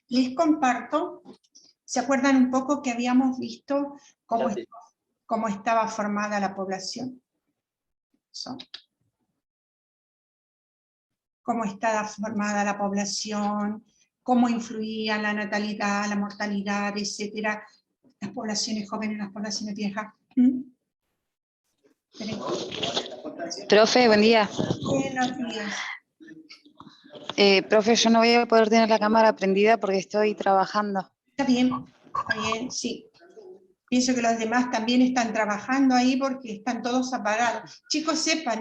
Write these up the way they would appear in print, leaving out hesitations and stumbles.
Les comparto, ¿se acuerdan un poco que habíamos visto cómo estaba formada la población? Cómo estaba formada la población, cómo influía la natalidad, la mortalidad, etcétera, las poblaciones jóvenes, las poblaciones viejas. Profe, buen día. Buenos días. Profe, yo no voy a poder tener la cámara prendida porque estoy trabajando. Está bien, sí. Pienso que los demás también están trabajando ahí porque están todos apagados. Chicos, sepan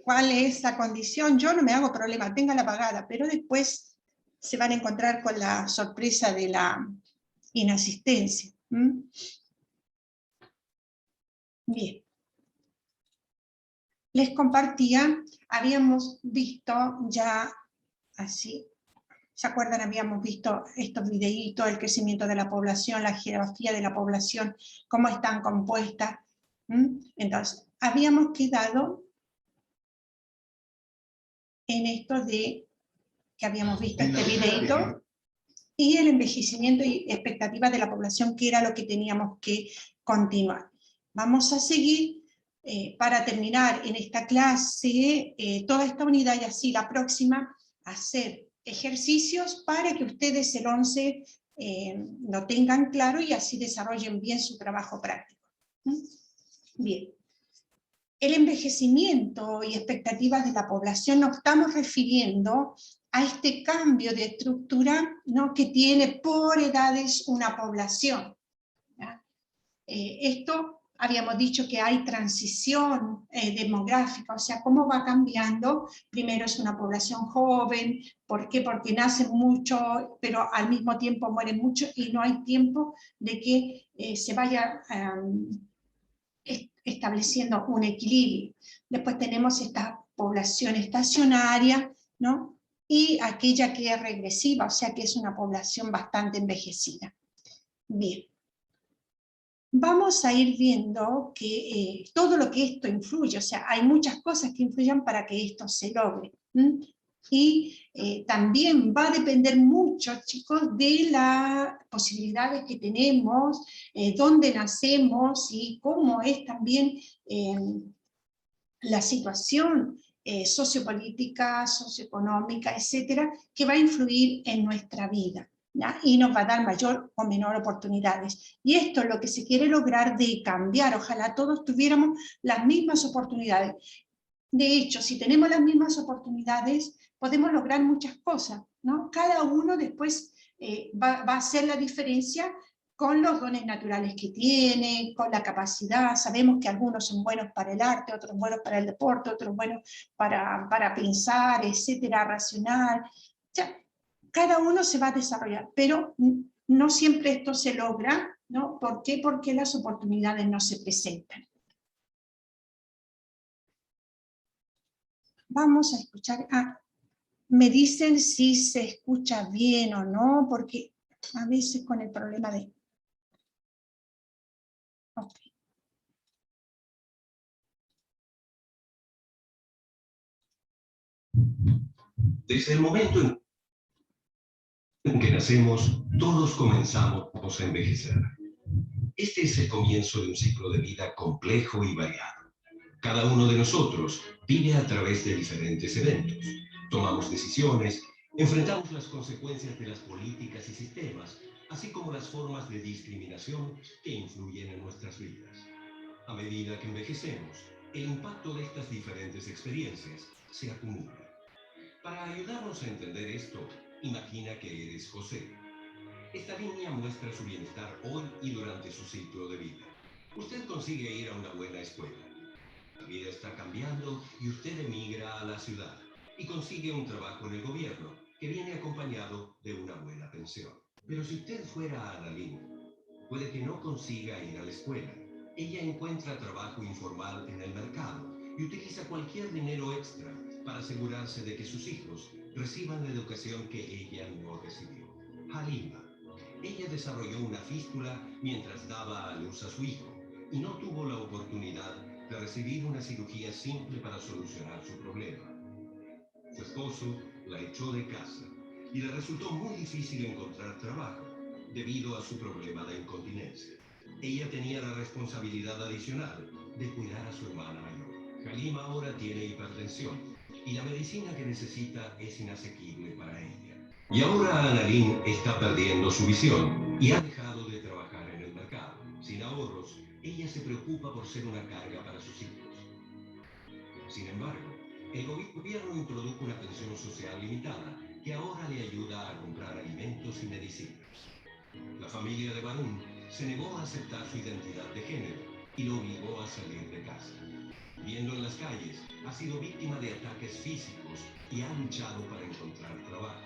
cuál es la condición. Yo no me hago problema, téngala apagada, pero después se van a encontrar con la sorpresa de la inasistencia. Bien. Les compartía, habíamos visto ya así, ¿se acuerdan? Habíamos visto estos videitos, el crecimiento de la población, la jerarquía de la población, cómo están compuestas. Entonces, habíamos quedado en esto de que habíamos visto este videito y el envejecimiento y expectativas de la población, que era lo que teníamos que continuar. Vamos a seguir para terminar en esta clase toda esta unidad y así la próxima hacer ejercicios para que ustedes el 11 lo tengan claro y así desarrollen bien su trabajo práctico. Bien. El envejecimiento y expectativas de la población nos estamos refiriendo a este cambio de estructura, ¿no?, que tiene por edades una población. Esto habíamos dicho que hay transición demográfica, o sea, cómo va cambiando. Primero es una población joven, ¿por qué? Porque nacen mucho, pero al mismo tiempo mueren mucho y no hay tiempo de que se vaya estableciendo un equilibrio. Después tenemos esta población estacionaria, ¿no?, y aquella que es regresiva, o sea que es una población bastante envejecida. Bien. Vamos a ir viendo que todo lo que esto influye, o sea, hay muchas cosas que influyen para que esto se logre. Y también va a depender mucho, chicos, de las posibilidades que tenemos, dónde nacemos y cómo es también la situación sociopolítica, socioeconómica, etcétera, que va a influir en nuestra vida, ¿ya? Y nos va a dar mayor o menor oportunidades. Y esto es lo que se quiere lograr de cambiar. Ojalá todos tuviéramos las mismas oportunidades. De hecho, si tenemos las mismas oportunidades, podemos lograr muchas cosas, ¿no? Cada uno después va a hacer la diferencia con los dones naturales que tiene, con la capacidad. Sabemos que algunos son buenos para el arte, otros buenos para el deporte, otros buenos para pensar, etcétera, racional. O sea, cada uno se va a desarrollar, pero no siempre esto se logra, ¿no? ¿Por qué? Porque las oportunidades no se presentan. Vamos a escuchar, me dicen si se escucha bien o no, porque a veces con el problema de... Okay. Desde el momento en que nacemos, todos comenzamos a envejecer. Este es el comienzo de un ciclo de vida complejo y variado. Cada uno de nosotros vive a través de diferentes eventos. Tomamos decisiones, enfrentamos las consecuencias de las políticas y sistemas, así como las formas de discriminación que influyen en nuestras vidas. A medida que envejecemos, el impacto de estas diferentes experiencias se acumula. Para ayudarnos a entender esto, imagina que eres José. Esta línea muestra su bienestar hoy y durante su ciclo de vida. Usted consigue ir a una buena escuela. La vida está cambiando y usted emigra a la ciudad y consigue un trabajo en el gobierno que viene acompañado de una buena pensión. Pero si usted fuera a Adalín, puede que no consiga ir a la escuela. Ella encuentra trabajo informal en el mercado y utiliza cualquier dinero extra para asegurarse de que sus hijos reciban la educación que ella no recibió. Halima. Ella desarrolló una fístula mientras daba a luz a su hijo y no tuvo la oportunidad de recibir una cirugía simple para solucionar su problema. Su esposo la echó de casa, y le resultó muy difícil encontrar trabajo debido a su problema de incontinencia. Ella tenía la responsabilidad adicional de cuidar a su hermana mayor. Halim ahora tiene hipertensión y la medicina que necesita es inasequible para ella. Y ahora Annalyn está perdiendo su visión y ha dejado de trabajar en el mercado. Sin ahorros, ella se preocupa por ser una carga para sus hijos. Sin embargo, el gobierno introdujo una pensión social limitada que ahora le ayuda a comprar alimentos y medicinas. La familia de Barún se negó a aceptar su identidad de género y lo obligó a salir de casa. Viviendo en las calles, ha sido víctima de ataques físicos y ha luchado para encontrar trabajo.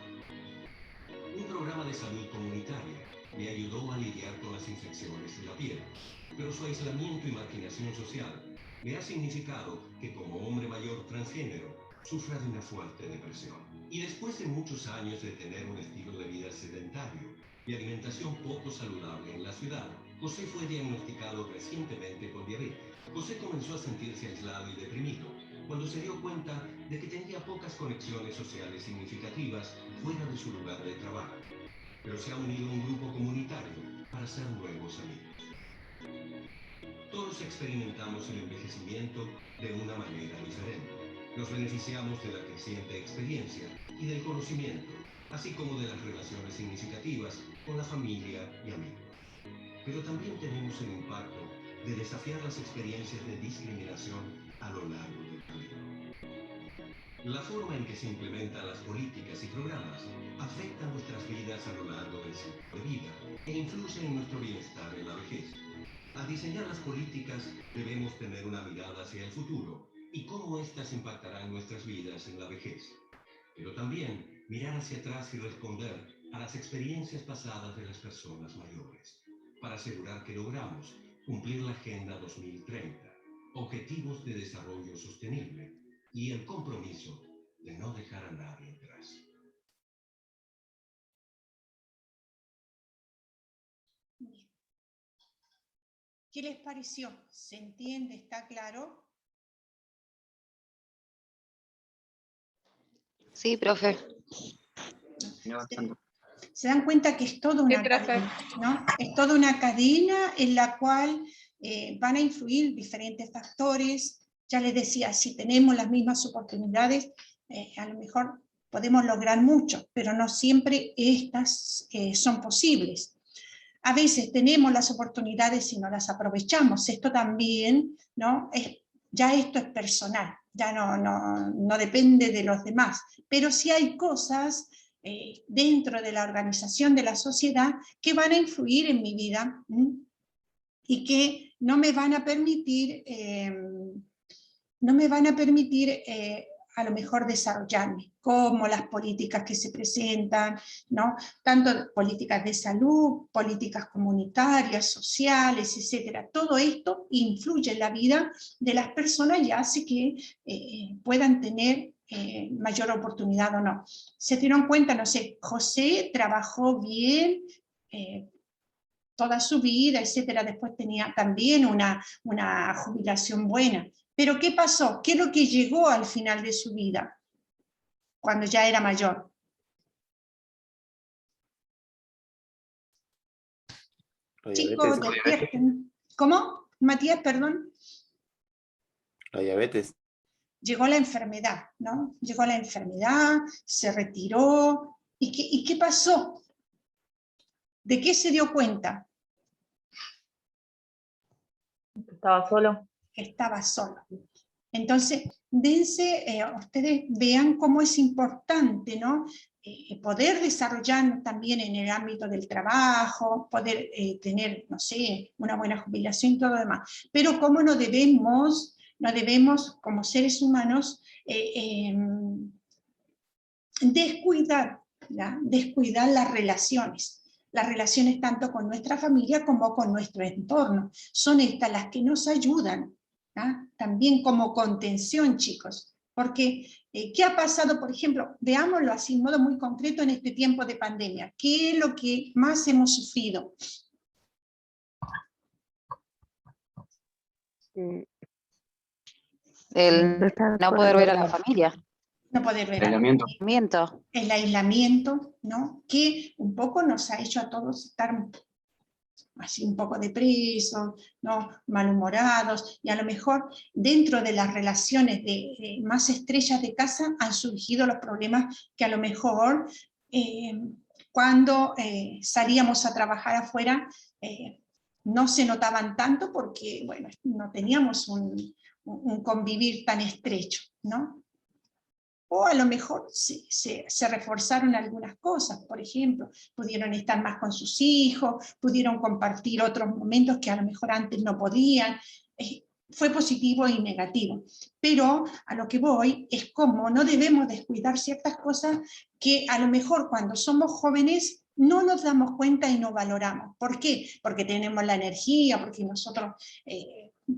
Un programa de salud comunitaria le ayudó a lidiar con las infecciones de la piel, pero su aislamiento y marginación social le ha significado que como hombre mayor transgénero sufra de una fuerte depresión. Y después de muchos años de tener un estilo de vida sedentario y alimentación poco saludable en la ciudad, José fue diagnosticado recientemente con diabetes. José comenzó a sentirse aislado y deprimido cuando se dio cuenta de que tenía pocas conexiones sociales significativas fuera de su lugar de trabajo, pero se ha unido a un grupo comunitario para hacer nuevos amigos. Todos experimentamos el envejecimiento de una manera diferente. Nos beneficiamos de la creciente experiencia y del conocimiento, así como de las relaciones significativas con la familia y amigos. Pero también tenemos el impacto de desafiar las experiencias de discriminación a lo largo del camino. La forma en que se implementan las políticas y programas afecta nuestras vidas a lo largo del ciclo de vida e influye en nuestro bienestar en la vejez. Al diseñar las políticas debemos tener una mirada hacia el futuro y cómo éstas impactarán nuestras vidas en la vejez. Pero también mirar hacia atrás y responder a las experiencias pasadas de las personas mayores, para asegurar que logramos cumplir la Agenda 2030, Objetivos de Desarrollo Sostenible y el compromiso de no dejar a nadie atrás. ¿Qué les pareció? ¿Se entiende? ¿Está claro? Sí, profe. Se dan cuenta que es toda una cadena, ¿no? Es toda una cadena en la cual van a influir diferentes factores. Ya les decía, si tenemos las mismas oportunidades, a lo mejor podemos lograr mucho, pero no siempre estas son posibles. A veces tenemos las oportunidades y no las aprovechamos. Esto también, ¿no? Ya esto es personal, ya no depende de los demás. Pero sí hay cosas dentro de la organización de la sociedad que van a influir en mi vida y que no me van a permitir, a lo mejor desarrollarme, como las políticas que se presentan, ¿no? Tanto políticas de salud, políticas comunitarias, sociales, etcétera. Todo esto influye en la vida de las personas y hace que puedan tener mayor oportunidad o no. Se dieron cuenta, no sé, José trabajó bien toda su vida, etcétera, después tenía también una jubilación buena. Pero ¿qué pasó? ¿Qué es lo que llegó al final de su vida? Cuando ya era mayor. Chicos, despierten. ¿Cómo? Matías, perdón. La diabetes. Llegó la enfermedad, ¿no? Llegó la enfermedad, se retiró. ¿Y qué pasó? ¿De qué se dio cuenta? Estaba solo. Estaba solo. Entonces, ustedes vean cómo es importante, ¿no? Poder desarrollarnos también en el ámbito del trabajo, poder tener, no sé, una buena jubilación y todo lo demás. Pero cómo no debemos como seres humanos, descuidar las relaciones tanto con nuestra familia como con nuestro entorno. Son estas las que nos ayudan, ¿ah? También como contención, chicos, porque ¿qué ha pasado? Por ejemplo, veámoslo así, en modo muy concreto en este tiempo de pandemia. ¿Qué es lo que más hemos sufrido? El no poder ver a la familia. no poder ver Aislamiento. Miento. el aislamiento, ¿no? Que un poco nos ha hecho a todos estar así un poco depresos, ¿no? Malhumorados, y a lo mejor dentro de las relaciones más estrechas de casa han surgido los problemas que a lo mejor cuando salíamos a trabajar afuera no se notaban tanto porque, bueno, no teníamos un convivir tan estrecho, ¿no? O a lo mejor se reforzaron algunas cosas, por ejemplo, pudieron estar más con sus hijos, pudieron compartir otros momentos que a lo mejor antes no podían. Fue positivo y negativo. Pero a lo que voy es cómo no debemos descuidar ciertas cosas que a lo mejor cuando somos jóvenes no nos damos cuenta y no valoramos. ¿Por qué? Porque tenemos la energía, porque nosotros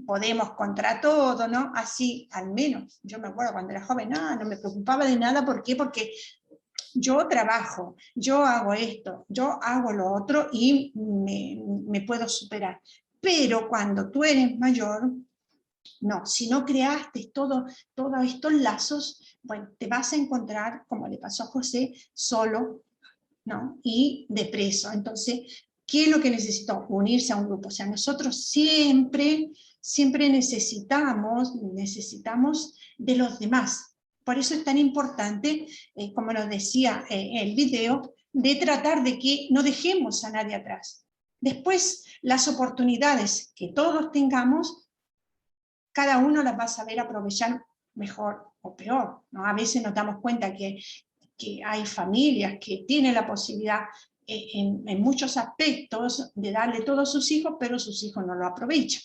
podemos contra todo, ¿no? Así, al menos, yo me acuerdo cuando era joven, no me preocupaba de nada, ¿por qué? Porque yo trabajo, yo hago esto, yo hago lo otro y me puedo superar. Pero cuando tú eres mayor, no, si no creaste todos estos lazos, bueno, te vas a encontrar, como le pasó a José, solo, ¿no? Y depreso. Entonces, ¿qué es lo que necesitó? Unirse a un grupo. O sea, nosotros siempre necesitamos de los demás. Por eso es tan importante, como nos decía el video, de tratar de que no dejemos a nadie atrás. Después, las oportunidades que todos tengamos, cada uno las va a saber aprovechar mejor o peor, ¿no? A veces nos damos cuenta que hay familias que tienen la posibilidad en muchos aspectos de darle todo a sus hijos, pero sus hijos no lo aprovechan,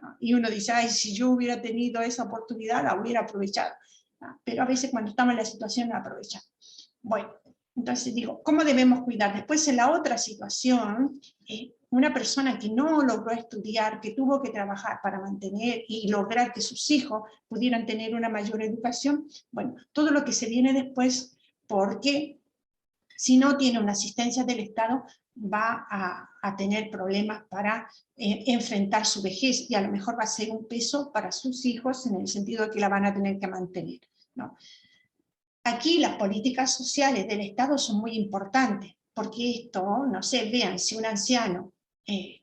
¿no? Y uno dice, ay, si yo hubiera tenido esa oportunidad, la hubiera aprovechado, ¿no? Pero a veces cuando estamos en la situación la aprovechamos. Bueno, entonces digo, ¿cómo debemos cuidar? Después en la otra situación, una persona que no logró estudiar, que tuvo que trabajar para mantener y lograr que sus hijos pudieran tener una mayor educación, bueno, todo lo que se viene después, porque si no tiene una asistencia del Estado, va a tener problemas para enfrentar su vejez, y a lo mejor va a ser un peso para sus hijos en el sentido de que la van a tener que mantener, ¿no? Aquí las políticas sociales del Estado son muy importantes, porque esto, no sé, vean, si un anciano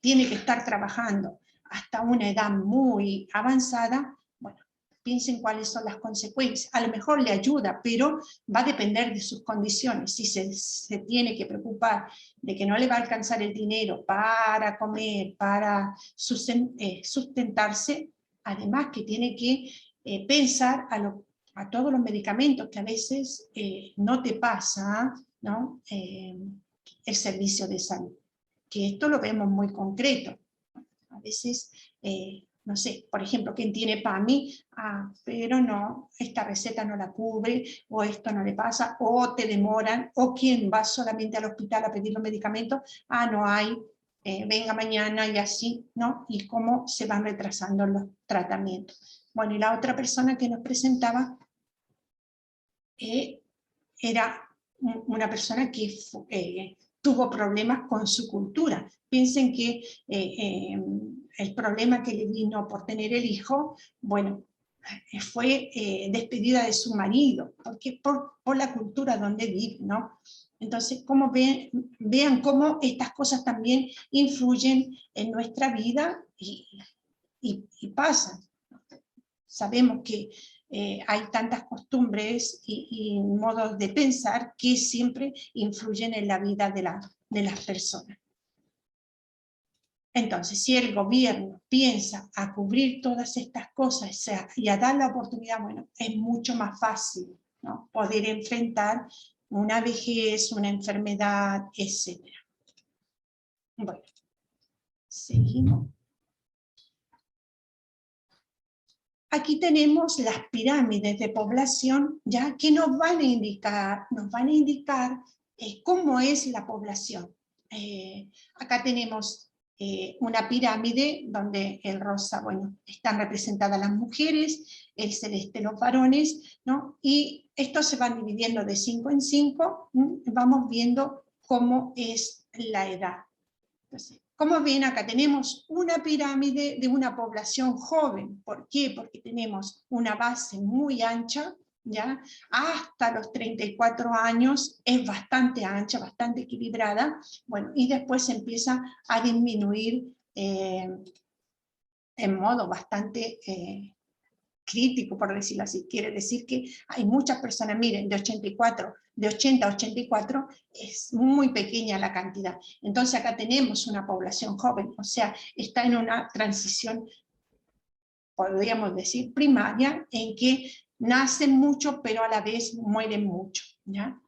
tiene que estar trabajando hasta una edad muy avanzada, bueno, piensen cuáles son las consecuencias. A lo mejor le ayuda, pero va a depender de sus condiciones. Si se tiene que preocupar de que no le va a alcanzar el dinero para comer, para sustentarse, además que tiene que pensar a todos los medicamentos que a veces no te pasa, ¿no? El servicio de salud. Que esto lo vemos muy concreto. A veces, no sé, por ejemplo, quien tiene PAMI, pero no, esta receta no la cubre, o esto no le pasa, o te demoran, o quien va solamente al hospital a pedir los medicamentos, no hay, venga mañana y así, ¿no? Y cómo se van retrasando los tratamientos. Bueno, y la otra persona que nos presentaba era una persona que tuvo problemas con su cultura. Piensen que el problema que le vino por tener el hijo, bueno, fue despedida de su marido, porque por la cultura donde vive, ¿no? Entonces, vean cómo estas cosas también influyen en nuestra vida y pasan. Sabemos que hay tantas costumbres y modos de pensar que siempre influyen en la vida de las personas. Entonces, si el gobierno piensa a cubrir todas estas cosas y a dar la oportunidad, bueno, es mucho más fácil, ¿no? Poder enfrentar una vejez, una enfermedad, etc. Bueno, seguimos. Aquí tenemos las pirámides de población, ya que nos van a indicar cómo es la población. Acá tenemos una pirámide donde el rosa, bueno, están representadas las mujeres, el celeste los varones, ¿no? Y estos se van dividiendo de 5 en 5, vamos viendo cómo es la edad. Entonces, como ven, acá tenemos una pirámide de una población joven. ¿Por qué? Porque tenemos una base muy ancha, ¿ya? Hasta los 34 años es bastante ancha, bastante equilibrada, bueno, y después empieza a disminuir en modo bastante crítico, por decirlo así. Quiere decir que hay muchas personas, miren, de 80 a 84, es muy pequeña la cantidad. Entonces acá tenemos una población joven, o sea, está en una transición, podríamos decir, primaria, en que nacen mucho, pero a la vez mueren mucho, ¿ya?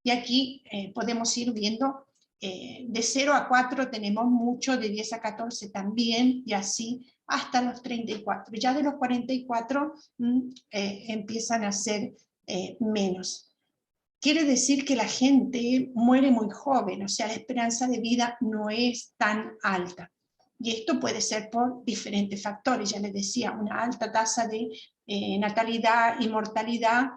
Y aquí podemos ir viendo, de 0 a 4 tenemos mucho, de 10 a 14 también, y así hasta los 34. Ya de los 44 empiezan a ser menos. Quiere decir que la gente muere muy joven, o sea, la esperanza de vida no es tan alta. Y esto puede ser por diferentes factores, ya les decía, una alta tasa de natalidad y mortalidad,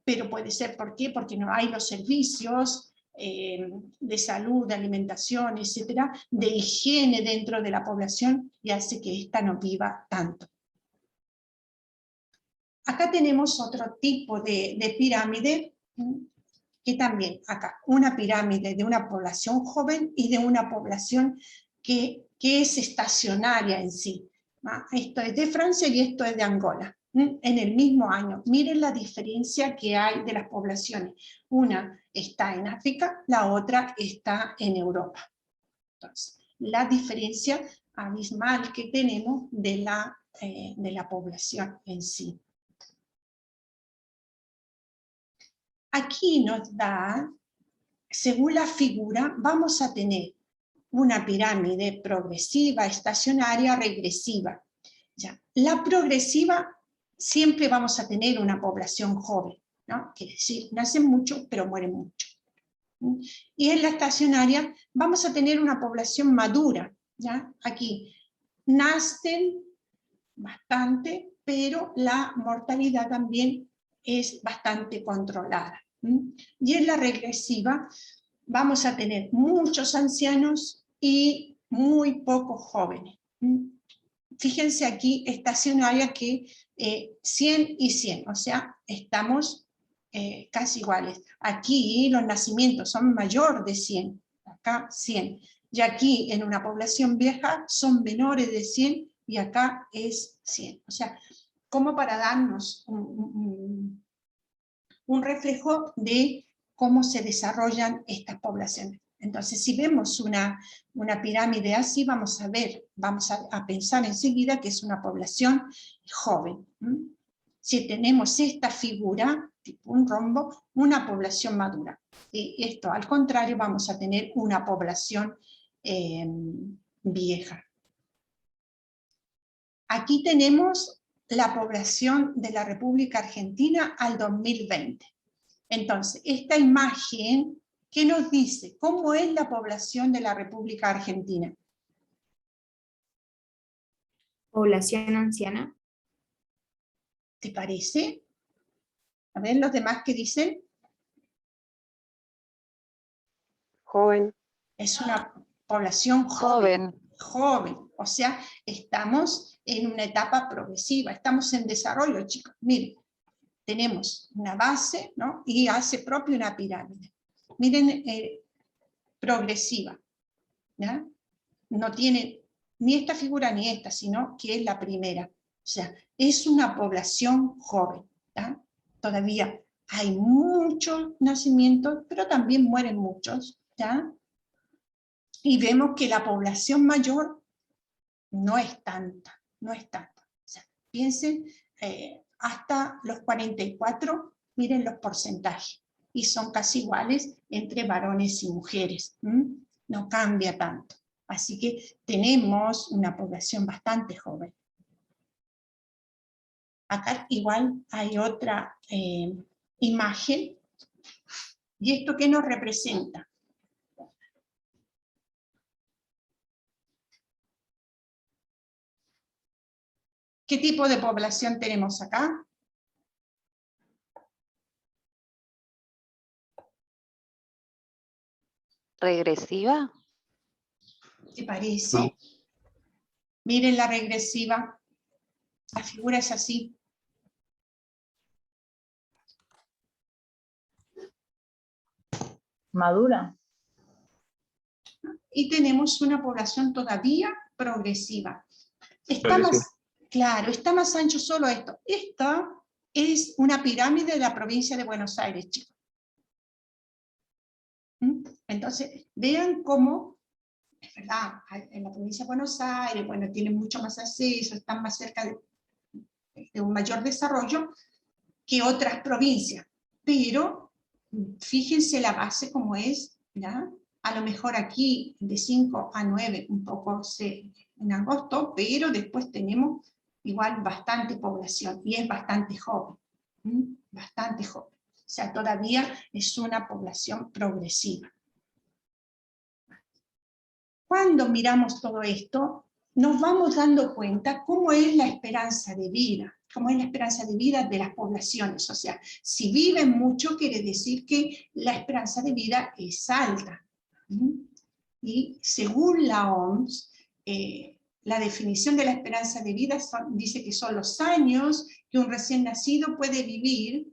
pero puede ser, ¿por qué? Porque no hay los servicios de salud, de alimentación, etcétera, de higiene dentro de la población, y hace que ésta no viva tanto. Acá tenemos otro tipo de pirámide, que también acá, una pirámide de una población joven y de una población que es estacionaria en sí. Esto es de Francia y esto es de Angola, en el mismo año. Miren la diferencia que hay de las poblaciones. Una está en África, la otra está en Europa. Entonces, la diferencia abismal que tenemos de la población en sí. Aquí nos da, según la figura, vamos a tener una pirámide progresiva, estacionaria, regresiva. Ya. La progresiva, siempre vamos a tener una población joven, ¿no? Quiere decir, nacen mucho, pero mueren mucho. Y en la estacionaria vamos a tener una población madura, ¿ya? Aquí nacen bastante, pero la mortalidad también es bastante controlada. Y en la regresiva vamos a tener muchos ancianos y muy pocos jóvenes. Fíjense aquí, estacionaria que 100 y 100, o sea, estamos casi iguales. Aquí los nacimientos son mayor de 100, acá 100. Y aquí en una población vieja son menores de 100 y acá es 100. O sea, como para darnos un reflejo de cómo se desarrollan estas poblaciones. Entonces, si vemos una pirámide así, vamos a ver, vamos a pensar enseguida que es una población joven. Si tenemos esta figura, tipo un rombo, una población madura. Y esto, al contrario, vamos a tener una población vieja. Aquí tenemos la población de la República Argentina al 2020. Entonces, esta imagen, ¿qué nos dice? ¿Cómo es la población de la República Argentina? Población anciana. ¿Te parece? A ver, los demás, ¿qué dicen? Joven. Es una población joven. Joven. Joven. O sea, estamos en una etapa progresiva, estamos en desarrollo, chicos. Miren, tenemos una base, ¿no? Y hace propio una pirámide. Miren, progresiva, ¿ya? No tiene ni esta figura ni esta, sino que es la primera. O sea, es una población joven, ¿ya? Todavía hay muchos nacimientos, pero también mueren muchos, ¿ya? Y vemos que la población mayor no es tanta, no es tanta. O sea, piensen, hasta los 44, miren los porcentajes, y son casi iguales entre varones y mujeres. No cambia tanto. Así que tenemos una población bastante joven. Acá igual hay otra imagen. ¿Y esto qué nos representa? ¿Qué tipo de población tenemos acá? ¿Regresiva? ¿Te parece? No. Miren la regresiva. La figura es así. madura. Y tenemos una población todavía progresiva. Está más, claro, está más ancho solo esto. Esta es una pirámide de la provincia de Buenos Aires, chicos. Entonces, vean cómo, es verdad, en la provincia de Buenos Aires, bueno, tienen mucho más acceso, están más cerca de un mayor desarrollo que otras provincias, pero fíjense la base como es, ¿ya? A lo mejor aquí de 5 a 9, un poco en agosto, pero después tenemos igual bastante población, y es bastante joven, bastante joven. O sea, todavía es una población progresiva. Cuando miramos todo esto, nos vamos dando cuenta cómo es la esperanza de vida, cómo es la esperanza de vida de las poblaciones. O sea, si viven mucho, quiere decir que la esperanza de vida es alta. Y según la OMS, la definición de la esperanza de vida dice que son los años que un recién nacido puede vivir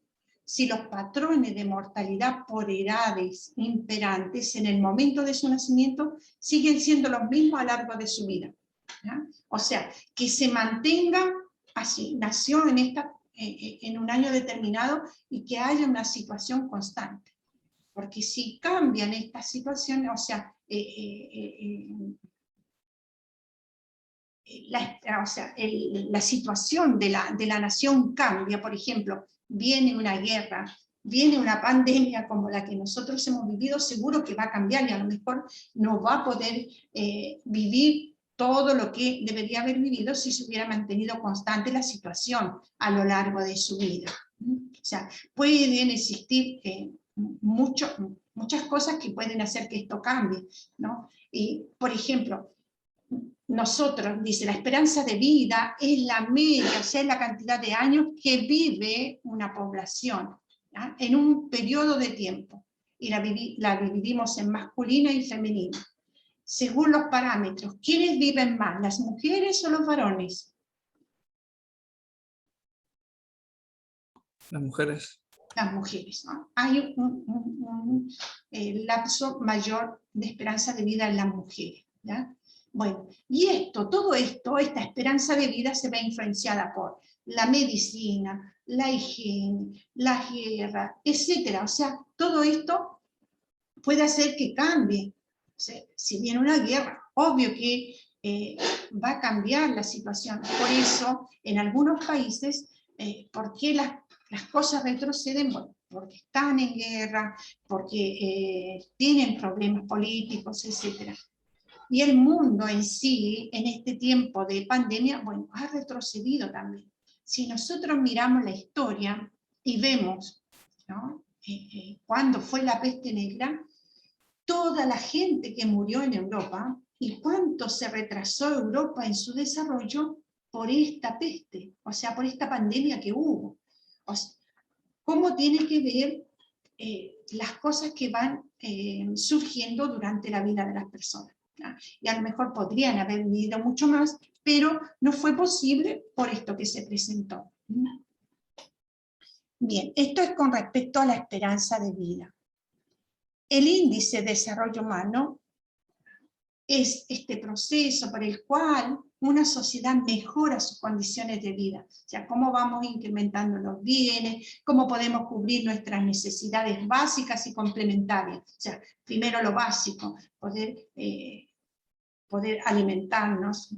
si los patrones de mortalidad por edades imperantes en el momento de su nacimiento siguen siendo los mismos a lo largo de su vida, ¿ya? O sea, que se mantenga así, nació en un año determinado y que haya una situación constante. Porque si cambian estas situaciones, o sea, la situación de la nación cambia, por ejemplo, viene una guerra, viene una pandemia como la que nosotros hemos vivido, seguro que va a cambiar y a lo mejor no va a poder vivir todo lo que debería haber vivido si se hubiera mantenido constante la situación a lo largo de su vida. O sea, pueden existir muchas cosas que pueden hacer que esto cambie, ¿no? Y, por ejemplo, nosotros, dice, la esperanza de vida es la media, o sea, es la cantidad de años que vive una población, ¿ya? En un periodo de tiempo, y la dividimos en masculina y femenina. Según los parámetros, ¿quiénes viven más, las mujeres o los varones? Las mujeres. Las mujeres, ¿no? Hay un lapso mayor de esperanza de vida en las mujeres, ¿ya? Bueno, y todo esto, esta esperanza de vida se ve influenciada por la medicina, la higiene, la guerra, etc. O sea, todo esto puede hacer que cambie. O sea, si viene una guerra, obvio que va a cambiar la situación. Por eso, en algunos países, ¿por qué las cosas retroceden? Bueno, porque están en guerra, porque tienen problemas políticos, etc. Y el mundo en sí, en este tiempo de pandemia, bueno, ha retrocedido también. Si nosotros miramos la historia y vemos, ¿no? Cuándo fue la peste negra, toda la gente que murió en Europa y cuánto se retrasó Europa en su desarrollo por esta peste, o sea, por esta pandemia que hubo. O sea, ¿cómo tiene que ver las cosas que van surgiendo durante la vida de las personas? ¿Ya? Y a lo mejor podrían haber vivido mucho más, pero no fue posible por esto que se presentó. Bien, esto es con respecto a la esperanza de vida. El índice de desarrollo humano es este proceso por el cual una sociedad mejora sus condiciones de vida. O sea, cómo vamos incrementando los bienes, cómo podemos cubrir nuestras necesidades básicas y complementarias. O sea, primero lo básico, poder alimentarnos,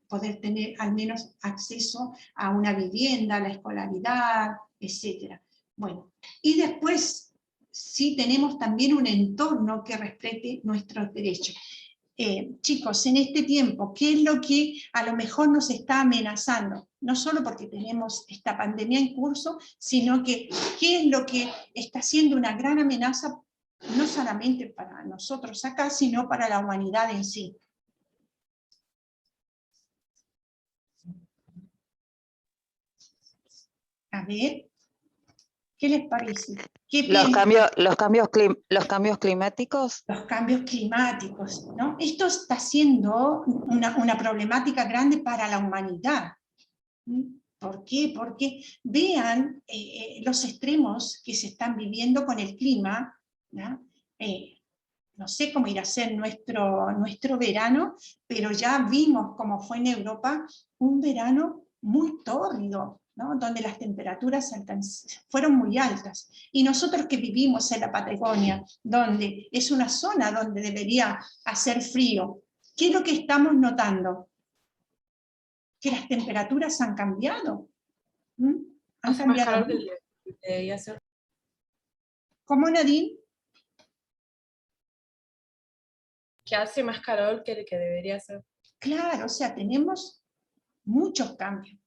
poder tener al menos acceso a una vivienda, a la escolaridad, etc. Bueno, y después sí tenemos también un entorno que respete nuestros derechos. Chicos, en este tiempo, ¿qué es lo que a lo mejor nos está amenazando? No solo porque tenemos esta pandemia en curso, sino que ¿qué es lo que está siendo una gran amenaza, no solamente para nosotros acá, sino para la humanidad en sí? A ver, ¿qué les parece? ¿Qué Los piensan? cambios climáticos. Los cambios climáticos, ¿no? Esto está siendo una problemática grande para la humanidad. ¿Por qué? Porque vean los extremos que se están viviendo con el clima, ¿no? no sé cómo irá a ser nuestro verano, pero ya vimos cómo fue en Europa un verano muy tórrido, ¿no? Donde las temperaturas fueron muy altas. Y nosotros que vivimos en la Patagonia, donde es una zona donde debería hacer frío, ¿qué es lo que estamos notando? Que las temperaturas han cambiado. Han cambiado. ¿Cómo, Nadine? Que hace más calor que el que debería ser. Claro, o sea, tenemos muchos cambios.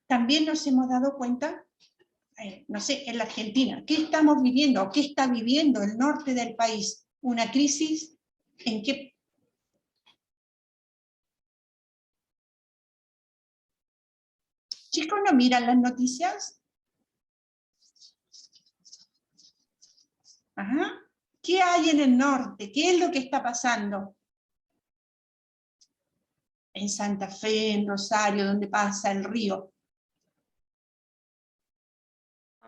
También nos hemos dado cuenta, no sé, en la Argentina, ¿qué estamos viviendo o qué está viviendo el norte del país? ¿Una crisis en qué? Chicos, ¿no miran las noticias? Ajá. ¿Qué hay en el norte? ¿Qué es lo que está pasando? En Santa Fe, en Rosario, donde pasa el río.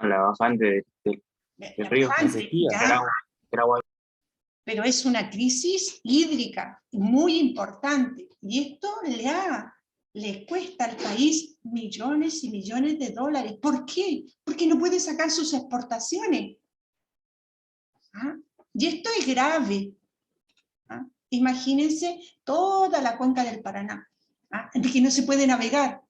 La bajante del río. Bajante, ya. Pero es una crisis hídrica muy importante. Y esto le cuesta al país millones y millones de dólares. ¿Por qué? Porque no puede sacar sus exportaciones. ¿Ah? Y esto es grave. ¿Ah? Imagínense toda la cuenca del Paraná, ¿ah? De que no se puede navegar.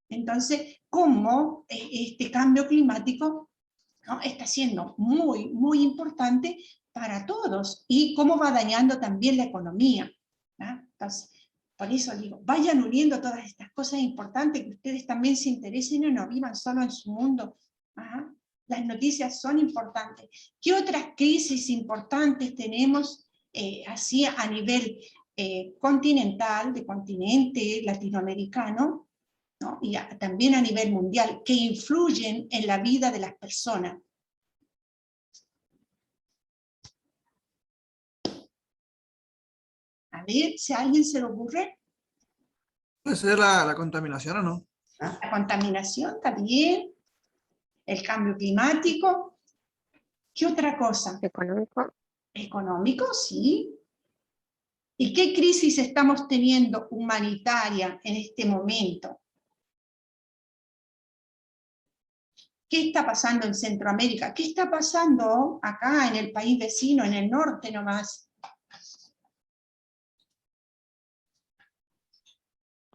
Entonces, ¿cómo este cambio climático, ¿no? Está siendo muy, muy importante para todos? Y cómo va dañando también la economía, ¿no? Entonces, por eso digo, vayan uniendo todas estas cosas importantes, que ustedes también se interesen y no vivan solo en su mundo. ¿Ah? Las noticias son importantes. ¿Qué otras crisis importantes tenemos así a nivel continental, de continente latinoamericano, ¿no? Y también a nivel mundial, que influyen en la vida de las personas? A ver, si a alguien se le ocurre. ¿Puede ser la contaminación o no? La contaminación también, el cambio climático. ¿Qué otra cosa? Económico. Económico, sí. ¿Y qué crisis estamos teniendo humanitaria en este momento? ¿Qué está pasando en Centroamérica? ¿Qué está pasando acá en el país vecino, en el norte nomás?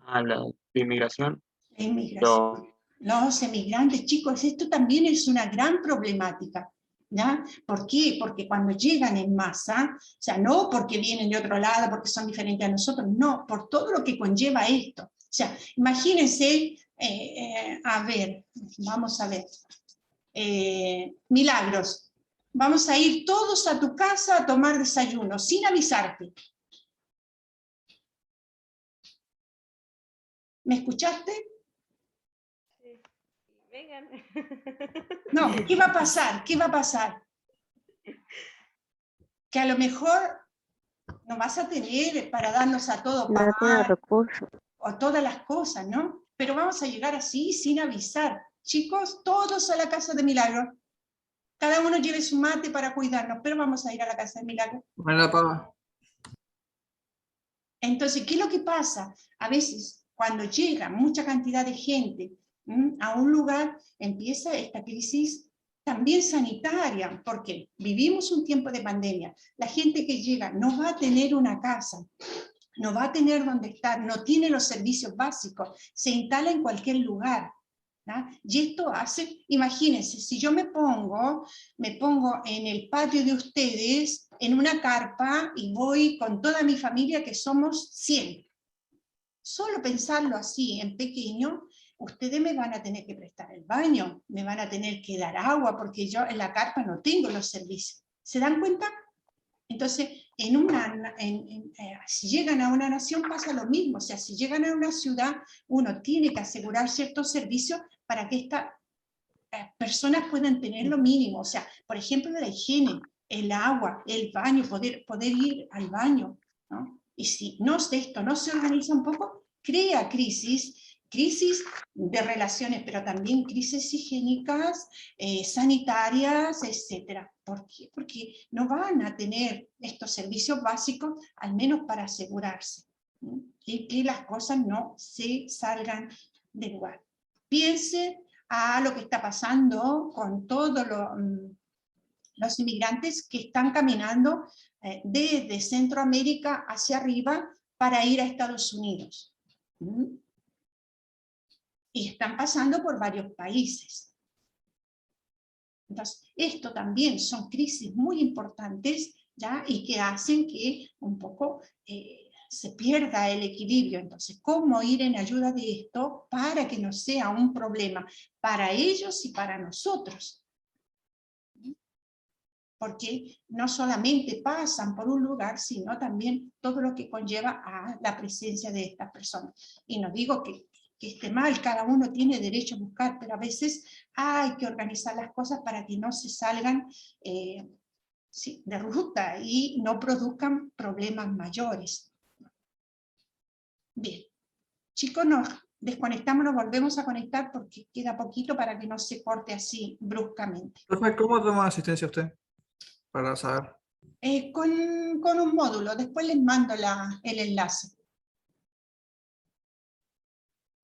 La inmigración. La inmigración. Los emigrantes, chicos, esto también es una gran problemática. ¿Ya? ¿Por qué? Porque cuando llegan en masa, o sea, no porque vienen de otro lado, porque son diferentes a nosotros, no, por todo lo que conlleva esto. O sea, imagínense, a ver, vamos a ver, Milagros, vamos a ir todos a tu casa a tomar desayuno, sin avisarte. ¿Me escuchaste? Vengan. No, ¿qué va a pasar? ¿Qué va a pasar? Que a lo mejor no vas a tener para darnos a todos No tiene recursos. o todas las cosas, ¿no? Pero vamos a llegar así, sin avisar. Chicos, todos a la casa de Milagro. Cada uno lleve su mate para cuidarnos, pero vamos a ir a la casa de Milagro. Entonces, ¿qué es lo que pasa? A veces, cuando llega mucha cantidad de gente a un lugar, empieza esta crisis también sanitaria, porque vivimos un tiempo de pandemia. La gente que llega no va a tener una casa, no va a tener donde estar, no tiene los servicios básicos, se instala en cualquier lugar. ¿No? Y esto hace, imagínense, si yo me pongo en el patio de ustedes, en una carpa, y voy con toda mi familia, que somos 100. Solo pensarlo así, en pequeño, ustedes me van a tener que prestar el baño, me van a tener que dar agua, porque yo en la carpa no tengo los servicios. ¿Se dan cuenta? Entonces, si llegan a una nación pasa lo mismo, o sea, si llegan a una ciudad, uno tiene que asegurar ciertos servicios para que estas personas puedan tener lo mínimo, o sea, por ejemplo, la higiene, el agua, el baño, poder ir al baño, ¿no? Y si esto no se organiza un poco, crea crisis crisis de relaciones, pero también crisis higiénicas, sanitarias, etc. ¿Por qué? Porque no van a tener estos servicios básicos, al menos para asegurarse, ¿sí? Y que las cosas no se salgan de lugar. Piensen a lo que está pasando con todos los inmigrantes que están caminando desde Centroamérica hacia arriba para ir a Estados Unidos. Y están pasando por varios países. Entonces, esto también son crisis muy importantes, ¿ya? Y que hacen que un poco se pierda el equilibrio. Entonces, ¿cómo ir en ayuda de esto para que no sea un problema para ellos y para nosotros? Porque no solamente pasan por un lugar, sino también todo lo que conlleva a la presencia de estas personas. Y no digo que esté mal, cada uno tiene derecho a buscar, pero a veces hay que organizar las cosas para que no se salgan de ruta y no produzcan problemas mayores. Bien, chicos, nos desconectamos, nos volvemos a conectar porque queda poquito para que no se corte así bruscamente. Profe, ¿cómo toma asistencia usted? Para saber. Con un módulo, después les mando el enlace.